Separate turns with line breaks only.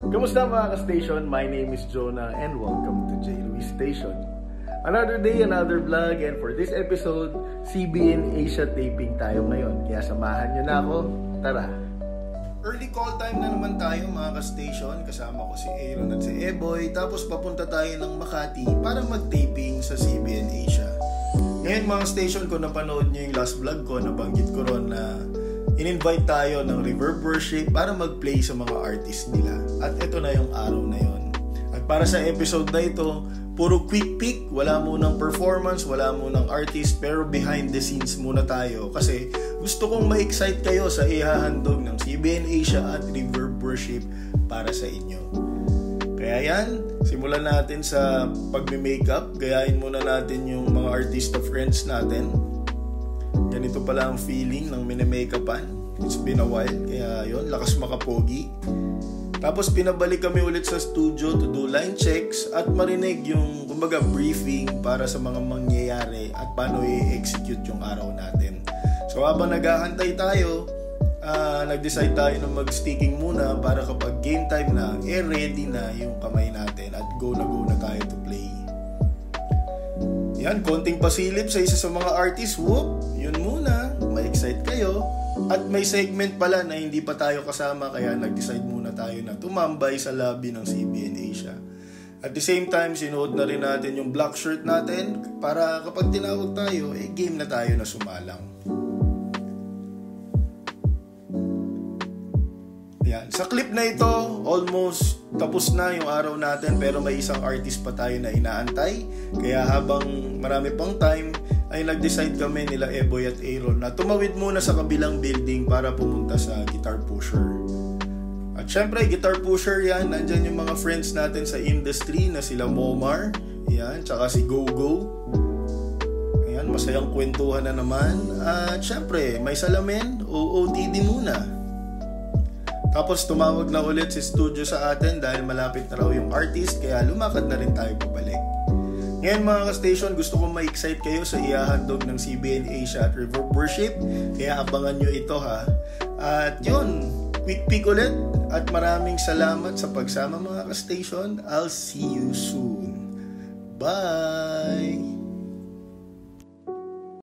Kamusta mga ka-station? My name is Jonah and welcome to J. Louis Station. Another day, another vlog, and for this episode, CBN Asia taping tayo ngayon. Kaya samahan nyo na ako. Tara! Early call time na naman tayo mga ka-station. Kasama ko si Aaron at si Eboy. Tapos papunta tayo ng Makati para mag-taping sa CBN Asia. Ngayon mga station, kung napanood nyo yung last vlog ko, nabanggit ko ron na in-invite tayo ng Reverb Worship para mag-play sa mga artist nila. At ito na yung araw na yon. At para sa episode na ito, puro quick pick, wala munang performance, wala munang artist, pero behind the scenes muna tayo. Kasi gusto kong ma-excite kayo sa ihahandog ng CBN Asia at Reverb Worship para sa inyo. Kaya yan, simulan natin sa pagme-makeup. Gayahin muna natin yung mga artista friends natin. Ganito pala ang feeling ng mini-makeupan. It's been a while, kaya yun, lakas makapogi. Tapos pinabalik kami ulit sa studio to do line checks at marinig yung kumbaga briefing para sa mga mangyayari at paano i-execute yung araw natin. So habang naghahantay tayo, nag-decide tayo na mag-sticking muna para kapag game time na, ready na yung kamay natin at go na tayo to play. Yan, konting pasilip sa isa sa mga artists. Whoop, yun muna, ma-excite kayo. At may segment pala na hindi pa tayo kasama, kaya nag-decide muna tayo na tumambay sa lobby ng CBN Asia. At the same time, sinuot na rin natin yung black shirt natin para kapag tinawag tayo, game na tayo na sumalang. Yan. Sa clip na ito, almost tapos na yung araw natin pero may isang artist pa tayo na inaantay. Kaya habang marami pang time, ay nag-decide kami nila Eboy at Aaron na tumawid muna sa kabilang building para pumunta sa Guitar Pusher. At syempre, Guitar Pusher yan, nandyan yung mga friends natin sa industry na sila Momar, yan, tsaka si Gogo. Ayan, masayang kwentuhan na naman. At syempre, may salamin, OOTD muna. Tapos tumawag na ulit si studio sa atin dahil malapit na raw yung artist, kaya lumakad na rin tayo pabalik. Ngayon mga ka-station, gusto kong ma-excite kayo sa ihahandog ng CBN Asia at Reverb Worship, kaya abangan nyo ito ha. At yun, quick peek ulit at maraming salamat sa pagsama mga ka-station. I'll see you soon. Bye!